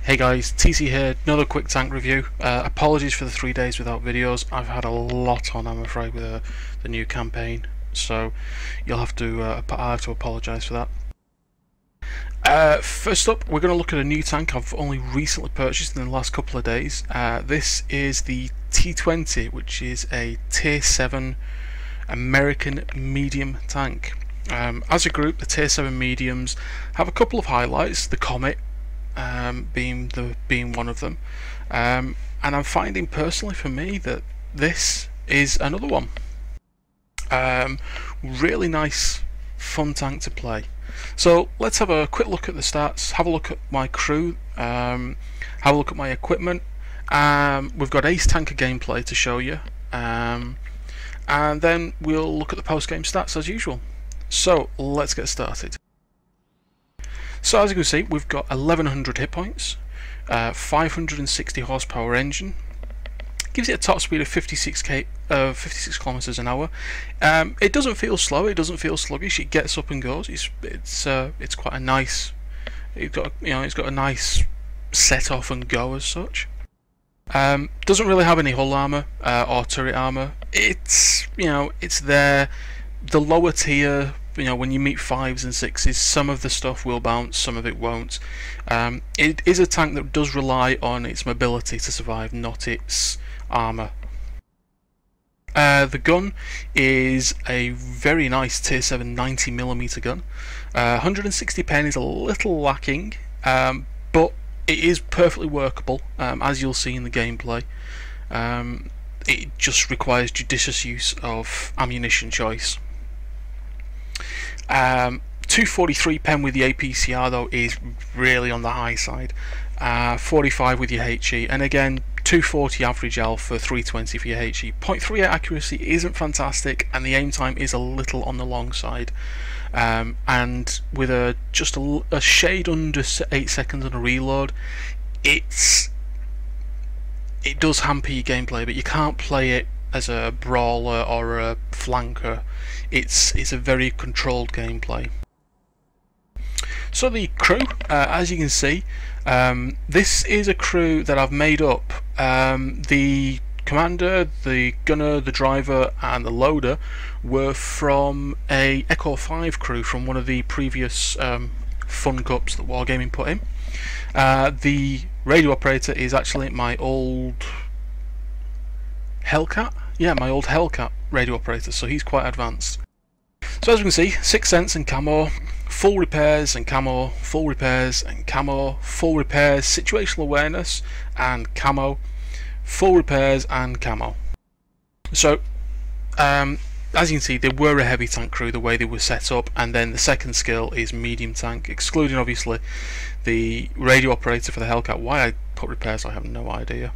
Hey guys, TC here, another quick tank review. Apologies for the 3 days without videos. I've had a lot on, I'm afraid, with the new campaign, so you'll have to I have to apologise for that. First up, we're going to look at a new tank I've only recently purchased in the last couple of days. This is the T20, which is a Tier 7 American medium tank. As a group, the Tier 7 mediums have a couple of highlights, the Comet being one of them, and I'm finding personally for me that this is another one. Really nice, fun tank to play. So let's have a quick look at the stats, have a look at my crew, have a look at my equipment. We've got Ace Tanker gameplay to show you, and then we'll look at the post-game stats as usual. So let's get started. So as you can see, we've got 1100 hit points, 560 horsepower engine, gives it a top speed of 56 kilometers an hour. It doesn't feel slow, it doesn't feel sluggish. It gets up and goes. It's quite a nice. It's got a nice set off and go as such. Doesn't really have any hull armor or turret armor. It's there. The lower tier, when you meet 5s and 6s, some of the stuff will bounce, some of it won't. It is a tank that does rely on its mobility to survive, not its armor. The gun is a very nice Tier 7 90mm gun. 160 pen is a little lacking, but it is perfectly workable, as you'll see in the gameplay. It just requires judicious use of ammunition choice. 243 pen with the APCR though is really on the high side. 45 with your HE, and again 240 average L for 320 for your HE. 0.38 accuracy isn't fantastic, and the aim time is a little on the long side. And with just a shade under 8 seconds on a reload, it does hamper your gameplay, but you can't play it as a brawler or a flanker. It's a very controlled gameplay. So the crew, as you can see, this is a crew that I've made up. The commander, the gunner, the driver and the loader were from a Echo 5 crew from one of the previous fun cups that Wargaming put in. The radio operator is actually my old Hellcat? Yeah, my old Hellcat radio operator, so he's quite advanced. So as we can see, 6 cents and camo, full repairs and camo, full repairs and camo, full repairs, situational awareness and camo, full repairs and camo. So as you can see, they were a heavy tank crew the way they were set up, and then the second skill is medium tank, excluding obviously the radio operator for the Hellcat. Why I put repairs, I have no idea.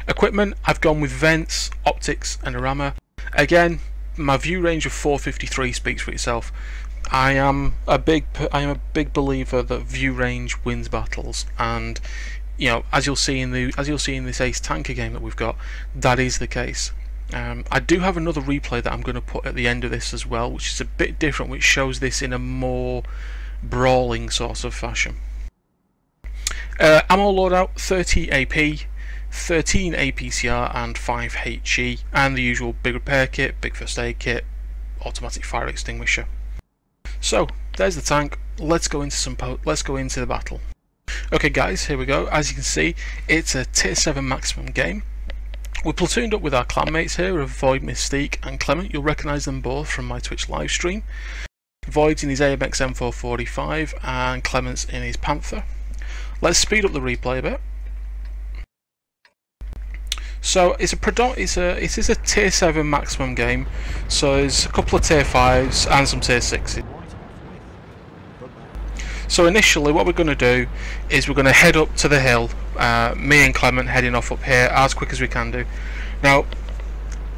Equipment, I've gone with vents, optics and a rammer. Again, my view range of 453 speaks for itself. I am a big believer that view range wins battles, and as you'll see in this Ace Tanker game that we've got, that is the case. I do have another replay that I'm going to put at the end of this as well, which is a bit different, which shows this in a more brawling sort of fashion. Ammo loadout, 30 AP, 13 APCR and 5 HE, and the usual big repair kit, big first aid kit, automatic fire extinguisher. So there's the tank. Let's go into the battle. Okay guys, here we go. As you can see, it's a Tier 7 maximum game. We're platooned up with our clanmates here of Void, Mystique and Clement. You'll recognise them both from my Twitch live stream. Void's in his AMX M445 and Clement's in his Panther. Let's speed up the replay a bit. So it is a Tier 7 maximum game, so there's a couple of Tier 5s and some Tier 6s. So initially what we're going to do is we're going to head up to the hill, me and Clement heading off up here as quick as we can do. Now,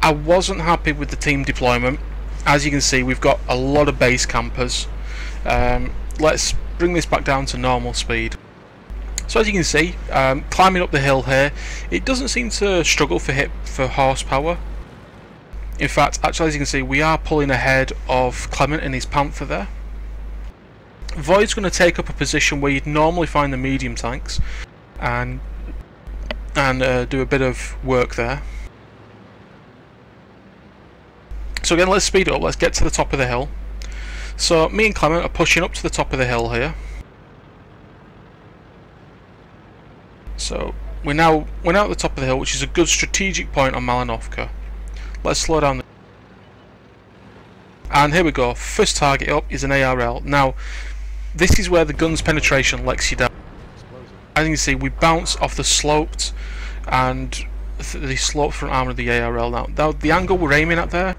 I wasn't happy with the team deployment. As you can see, we've got a lot of base campers. Let's bring this back down to normal speed. So as you can see, climbing up the hill here, it doesn't seem to struggle for horsepower. In fact, actually, as you can see, we are pulling ahead of Clement in his Panther there. Void's going to take up a position where you'd normally find the medium tanks and do a bit of work there. So again, let's speed it up, let's get to the top of the hill. So me and Clement are pushing up to the top of the hill here. So we're now at the top of the hill, which is a good strategic point on Malinovka. Let's slow down. And here we go, first target up is an ARL. Now, this is where the gun's penetration lets you down. As you can see, we bounce off the sloped and the sloped front arm of the ARL. Now the angle we're aiming at there,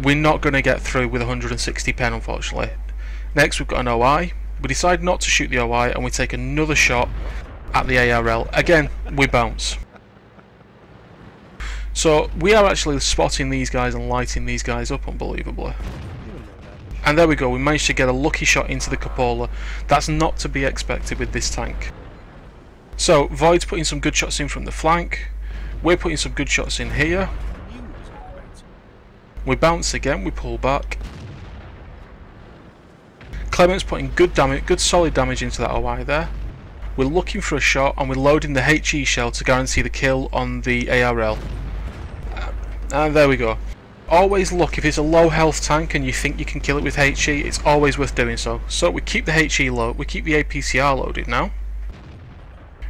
we're not going to get through with 160 pen, unfortunately. Next we've got an OI. We decide not to shoot the OI and we take another shot at the ARL. Again, we bounce. So we are actually spotting these guys and lighting these guys up unbelievably. And there we go, we managed to get a lucky shot into the cupola. That's not to be expected with this tank. So Void's putting some good shots in from the flank. We're putting some good shots in here. We bounce again, we pull back. Clement's putting good damage, good solid damage into that OI there. We're looking for a shot and we're loading the HE shell to guarantee the kill on the ARL. And there we go. Always look, if it's a low health tank and you think you can kill it with HE, it's always worth doing so. So we keep the HE load, we keep the APCR loaded now.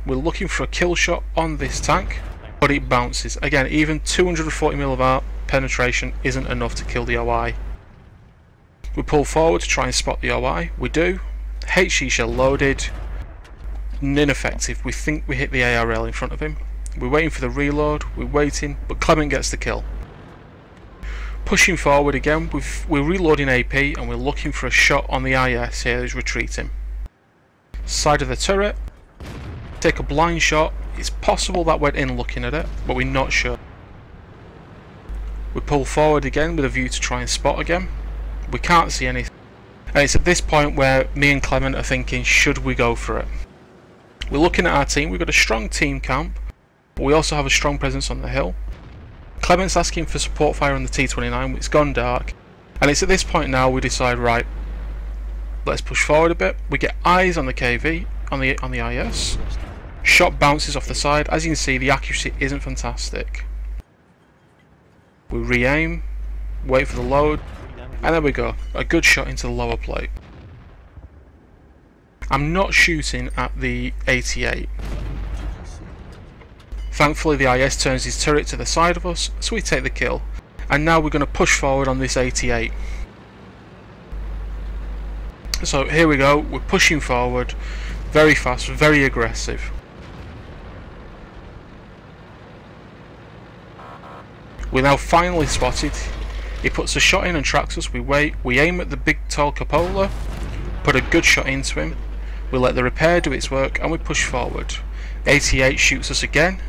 We're looking for a kill shot on this tank, but it bounces. Again, even 240mm of our penetration isn't enough to kill the OI. We pull forward to try and spot the OI. We do. HE shell loaded. Ineffective. We think we hit the ARL in front of him. We're waiting for the reload. We're waiting, but Clement gets the kill. Pushing forward again. We're reloading AP and we're looking for a shot on the IS here who's retreating. Side of the turret. Take a blind shot. It's possible that went in looking at it, but we're not sure. We pull forward again with a view to try and spot again. We can't see anything. And it's at this point where me and Clement are thinking, should we go for it? We're looking at our team. We've got a strong team camp, but we also have a strong presence on the hill. Clement's asking for support fire on the T29. It's gone dark. And it's at this point now we decide, right, let's push forward a bit. We get eyes on the KV, on the IS. Shot bounces off the side. As you can see, the accuracy isn't fantastic. We re-aim, wait for the load, and there we go, a good shot into the lower plate. I'm not shooting at the 88. Thankfully the IS turns his turret to the side of us, so we take the kill. And now we're going to push forward on this 88. So here we go, we're pushing forward, very fast, very aggressive. We're now finally spotted. He puts a shot in and tracks us. We wait. We aim at the big tall cupola. Put a good shot into him. We let the repair do its work and we push forward. 88 shoots us again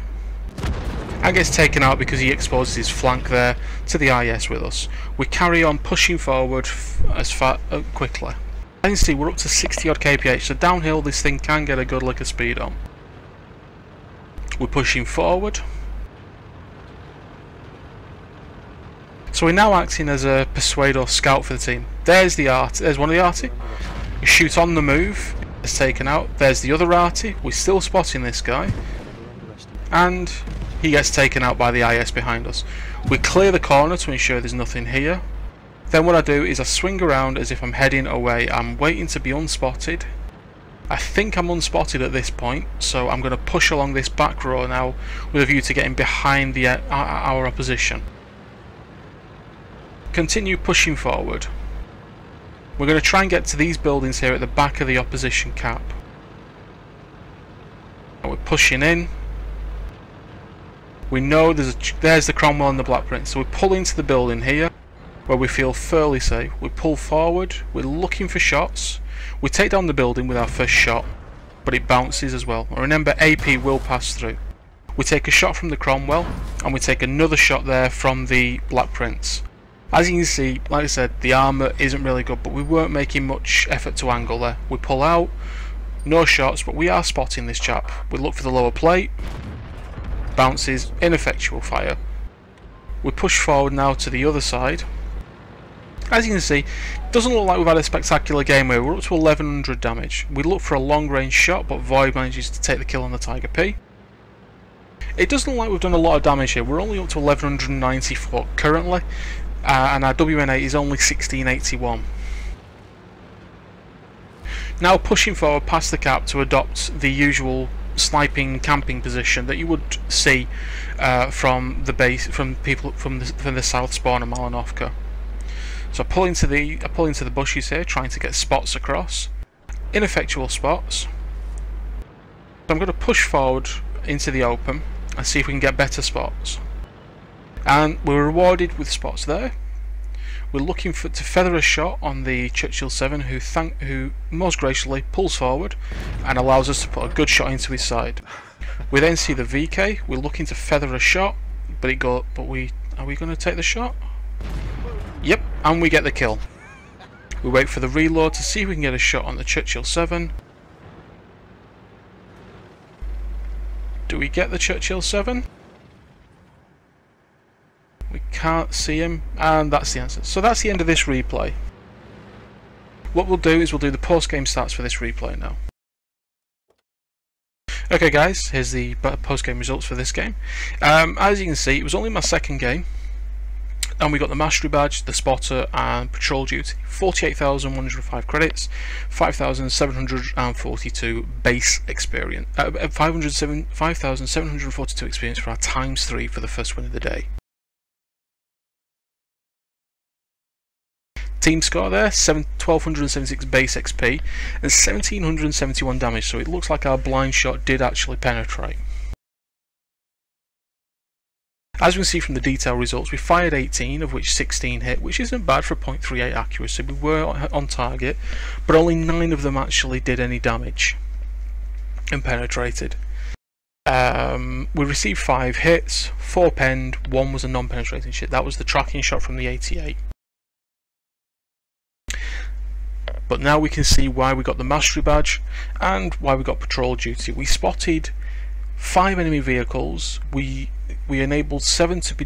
and gets taken out because he exposes his flank there to the IS with us. We carry on pushing forward quickly. As you can see, we're up to 60 odd kph, so downhill this thing can get a good lick of speed on. We're pushing forward. So we're now acting as a persuade or scout for the team. There's the arty, there's one of the arty. We shoot on the move, it's taken out. There's the other arty, we're still spotting this guy. And he gets taken out by the IS behind us. We clear the corner to ensure there's nothing here. Then what I do is I swing around as if I'm heading away. I'm waiting to be unspotted. I think I'm unspotted at this point, so I'm going to push along this back row now with a view to getting behind our opposition. Continue pushing forward. We're going to try and get to these buildings here at the back of the opposition cap. And we're pushing in. We know there's the Cromwell and the Black Prince, so we pull into the building here where we feel fairly safe. We pull forward, we're looking for shots. We take down the building with our first shot, but it bounces as well. And remember, AP will pass through. We take a shot from the Cromwell and we take another shot there from the Black Prince. As you can see, like I said, the armour isn't really good, but we weren't making much effort to angle there. We pull out, no shots, but we are spotting this chap. We look for the lower plate, bounces, ineffectual fire. We push forward now to the other side. As you can see, it doesn't look like we've had a spectacular game here. We're up to 1100 damage. We look for a long range shot, but Void manages to take the kill on the Tiger P. It doesn't look like we've done a lot of damage here. We're only up to 1194 currently, and our WN8 is only 1681. Now pushing forward past the cap to adopt the usual sniping camping position that you would see from the base, from the south spawn of Malinovka. So I pull into the bushes here, trying to get spots across, ineffectual spots. So I'm going to push forward into the open and see if we can get better spots. And we're rewarded with spots there. We're looking to feather a shot on the Churchill 7, who most graciously pulls forward and allows us to put a good shot into his side. We then see the VK. We're looking to feather a shot, are we going to take the shot? Yep, and we get the kill. We wait for the reload to see if we can get a shot on the Churchill 7. Do we get the Churchill 7? We can't see him, and that's the answer. So that's the end of this replay. What we'll do is we'll do the post-game stats for this replay now. Okay guys, here's the post-game results for this game. As you can see, it was only my second game, and we got the Mastery Badge, the Spotter and Patrol Duty. 48,105 credits, 5,742 base experience, 5,742 experience for our ×3 for the first win of the day. Team score there, 1276 base XP and 1771 damage, so it looks like our blind shot did actually penetrate. As we can see from the detailed results, we fired 18, of which 16 hit, which isn't bad for 0.38 accuracy. We were on target, but only 9 of them actually did any damage and penetrated. We received 5 hits, 4 penned, 1 was a non-penetrating shot. That was the tracking shot from the 88. But now we can see why we got the Mastery Badge and why we got Patrol Duty. We spotted 5 enemy vehicles. We enabled 7 to be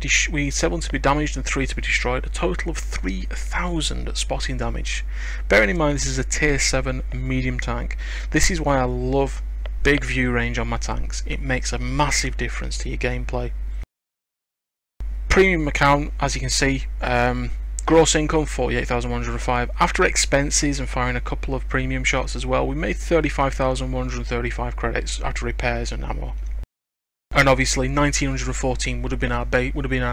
damaged and 3 to be destroyed. A total of 3,000 spotting damage. Bearing in mind this is a tier 7 medium tank. This is why I love big view range on my tanks. It makes a massive difference to your gameplay. Premium account, as you can see. Gross income 48,105. After expenses and firing a couple of premium shots as well, we made 35,135 credits after repairs and ammo. And obviously 1,914 would have been our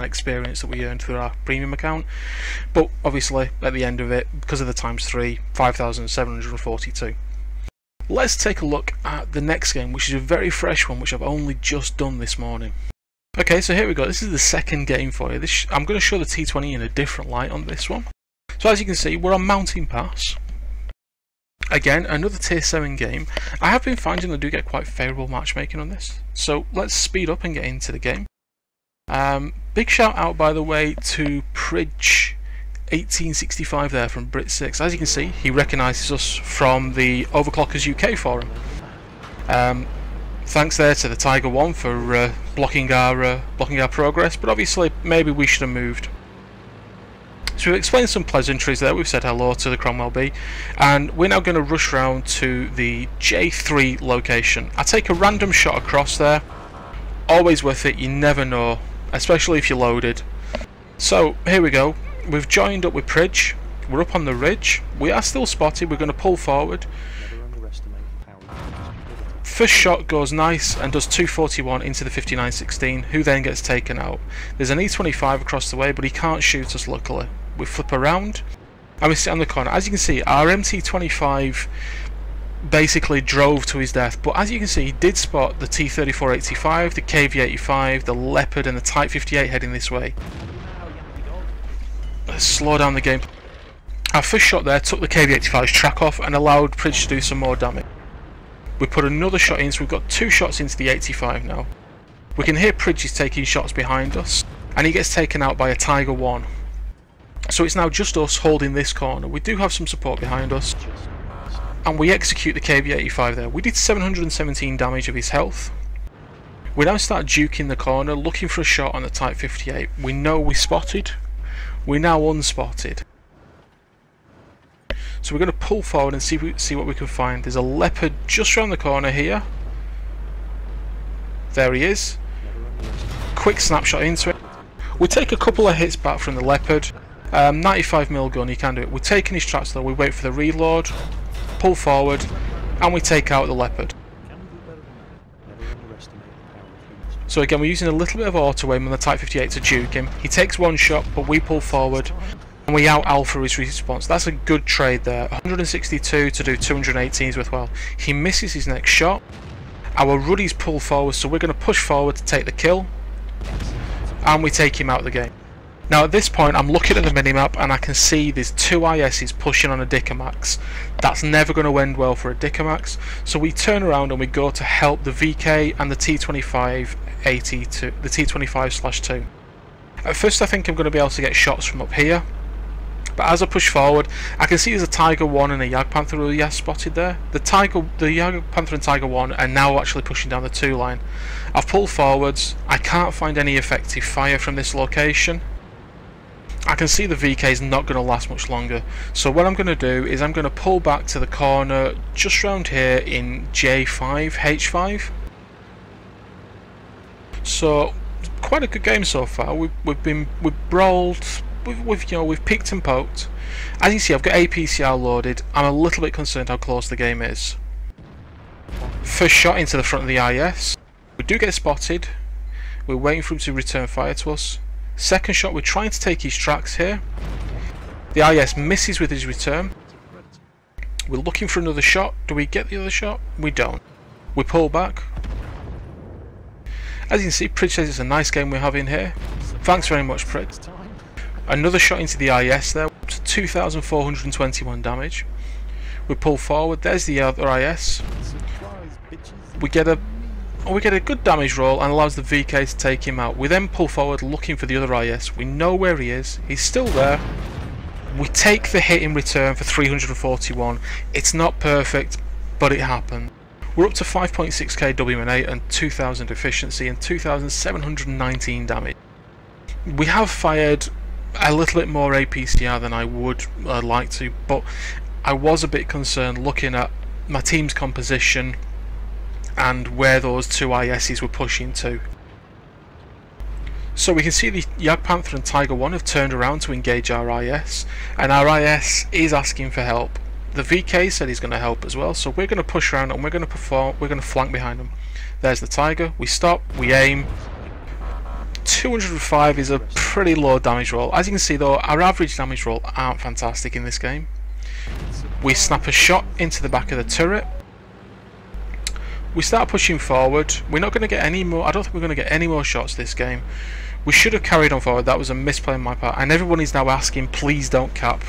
experience that we earned through our premium account. But obviously at the end of it, because of the ×3, 5,742. Let's take a look at the next game, which is a very fresh one, which I've only just done this morning. Okay, so here we go. This is the second game for you. I'm going to show the T20 in a different light on this one. So as you can see, we're on Mountain Pass. Again, another tier 7 game. I have been finding I do get quite favourable matchmaking on this. So let's speed up and get into the game. Big shout out, by the way, to Pridge 1865 there from Brit6. As you can see, he recognises us from the Overclockers UK forum. Thanks there to the Tiger 1 for blocking our progress, but obviously maybe we should have moved. So we've explained some pleasantries there, we've said hello to the Cromwell B, and we're now going to rush round to the J3 location. I take a random shot across there, always worth it, you never know, especially if you're loaded. So here we go, we've joined up with Pridge, we're up on the ridge, we are still spotted, we're going to pull forward. First shot goes nice and does 241 into the 5916, who then gets taken out. There's an E25 across the way, but he can't shoot us luckily. We flip around and we sit on the corner. As you can see, our MT25 basically drove to his death, but as you can see, he did spot the T3485, the KV85, the Leopard and the Type 58 heading this way. Let's slow down the game. Our first shot there took the KV85's track off and allowed Pridge to do some more damage. We put another shot in, so we've got 2 shots into the 85 now. We can hear Pridge is taking shots behind us, and he gets taken out by a Tiger 1. So it's now just us holding this corner. We do have some support behind us, and we execute the KV85 there. We did 717 damage of his health. We now start juking the corner, looking for a shot on the Type 58. We know we spotted. We're now unspotted. So we're going to pull forward and see what we can find. There's a leopard just around the corner here. There he is. Quick snapshot into it. We take a couple of hits back from the leopard. 95mm gun, you can do it. We're taking his tracks though, we wait for the reload, pull forward, and we take out the leopard. So again, we're using a little bit of auto aim on the Type 58 to juke him. He takes one shot, but we pull forward, and we out alpha his response. That's a good trade there. 162 to do 218 with well. He misses his next shot. Our ruddies pull forward, so we're going to push forward to take the kill, and we take him out of the game. Now at this point I'm looking at the minimap and I can see there's two ISs pushing on a Dickermax. That's never going to end well for a Dickermax, so we turn around and we go to help the VK and the T25 to the T25/2. At first I think I'm going to be able to get shots from up here, but as I push forward I can see there's a Tiger 1 and a Jagdpanther who are spotted there. The Jagdpanther and Tiger 1 are now actually pushing down the 2 line. I've pulled forwards, I can't find any effective fire from this location. I can see the VK is not going to last much longer, so what I'm going to do is I'm going to pull back to the corner just around here in J5, H5. So quite a good game so far. We've brawled, we've picked and poked. As you can see, I've got APCR loaded. I'm a little bit concerned how close the game is. First shot into the front of the IS. We do get spotted. We're waiting for him to return fire to us. Second shot, we're trying to take his tracks here. The IS misses with his return. We're looking for another shot. Do we get the other shot? We don't. We pull back. As you can see, Pridge says it's a nice game we're having here. Thanks very much, Pridge. Another shot into the IS there, up to 2,421 damage. We pull forward, there's the other IS. We get a good damage roll and allows the VK to take him out. We then pull forward looking for the other IS. We know where he is. He's still there. We take the hit in return for 341. It's not perfect, but it happened. We're up to 5.6k WN8 and 2000 efficiency and 2719 damage. We have fired a little bit more APCR than I would like to, but I was a bit concerned looking at my team's composition and where those two ISs were pushing to. So we can see the Jagdpanther and Tiger 1 have turned around to engage our IS, and our IS is asking for help. The VK said he's going to help as well, so we're going to push around and we're going to flank behind him. There's the Tiger, we stop, we aim. 205 is a pretty low damage roll. As you can see though, our average damage roll aren't fantastic in this game. We snap a shot into the back of the turret. We start pushing forward. We're not going to get any more. I don't think we're going to get any more shots this game. We should have carried on forward. That was a misplay on my part, and everyone is now asking please don't cap.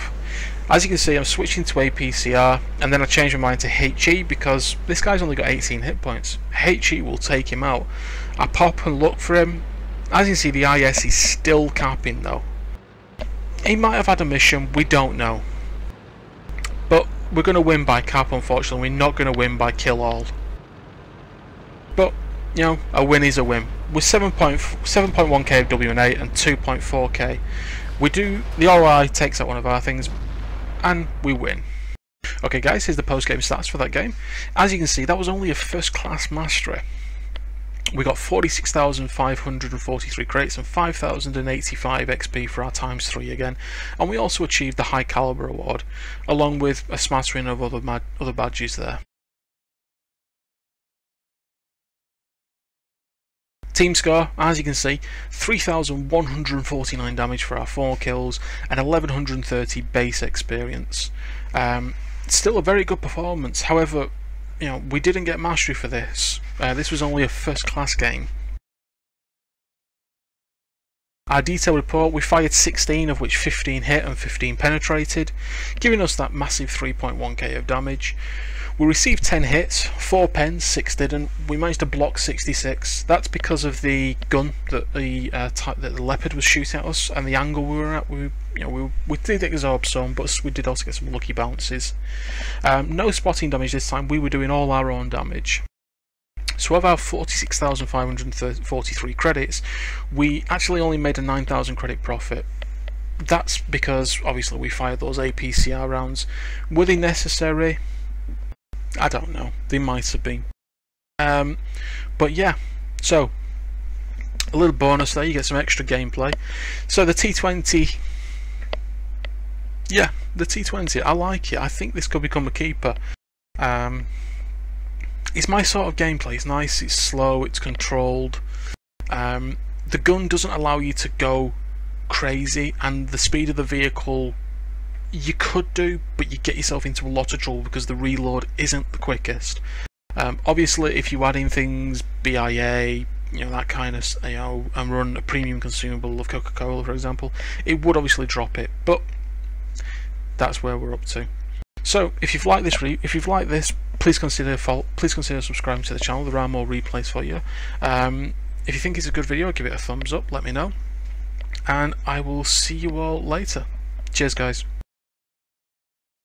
As you can see, I'm switching to APCR, and then I changed my mind to HE because this guy's only got 18 hit points. HE will take him out. I pop and look for him. As you can see, the IS is still capping though. He might have had a mission, we don't know. But we're going to win by cap, unfortunately. We're not going to win by kill all. But, you know, a win is a win. With 7.1k of WN8 and 2.4k, we do, the ROI takes out one of our things, and we win. Okay guys, here's the post-game stats for that game. As you can see, that was only a first class mastery. We got 46,543 credits and 5,085 XP for our ×3 again, and we also achieved the high caliber award, along with a smattering of other badges there. Team score, as you can see, 3,149 damage for our 4 kills and 1,130 base experience. Still a very good performance. However, you know, we didn't get mastery for this. This was only a first class game. Our detail report, we fired 16, of which 15 hit and 15 penetrated, giving us that massive 3.1k of damage. We received 10 hits, 4 pens, 6 didn't. We managed to block 66. That's because of the gun that the leopard was shooting at us and the angle we were at. We did absorb some, but we did also get some lucky bounces. No spotting damage this time. We were doing all our own damage. So of our 46,543 credits, we actually only made a 9,000 credit profit. that's because obviously we fired those APCR rounds. Were they necessary? I don't know. They might have been. But yeah, so a little bonus there, you get some extra gameplay. So the T20, yeah, the T20, I like it. I think this could become a keeper. It's my sort of gameplay. It's nice, it's slow, it's controlled. The gun doesn't allow you to go crazy, and the speed of the vehicle you could do, but you get yourself into a lot of trouble because the reload isn't the quickest. Obviously, if you add in things BIA, that kind of, and run a premium consumable of Coca-Cola, for example, it would obviously drop it. But that's where we're up to. So, if you've liked this, please consider subscribing to the channel. There are more replays for you. If you think it's a good video, give it a thumbs up. Let me know, and I will see you all later. Cheers, guys.